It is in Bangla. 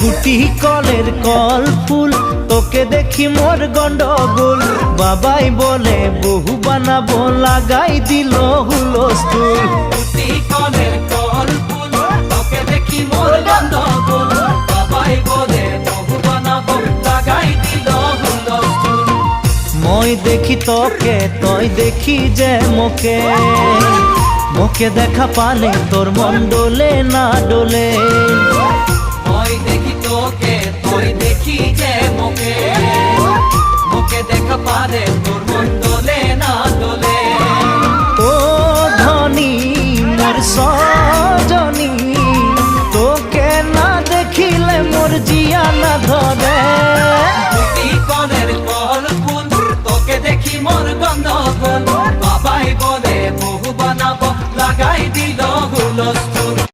গুটি কলের কল ফুল, তোকে দেখি মোর গন্ডগোল। বাবাই বলে বহু বানাবো, লাগাই দিল হুলস্থুল। গুটি কলের কল ফুল, তোকে দেখি মোর গন্ডগোল। বাবাই বলে বহু বানাবো, লাগাই দিল হুলস্থুল। মই দেখি তোকে, তই দেখি যে মোকে, মোকে দেখা পালে তোর মন ডোলে না ডোলে। মই দেখি তোকে, তুই দেখি যে মোকে, মোকে দেখা পারে তোর মন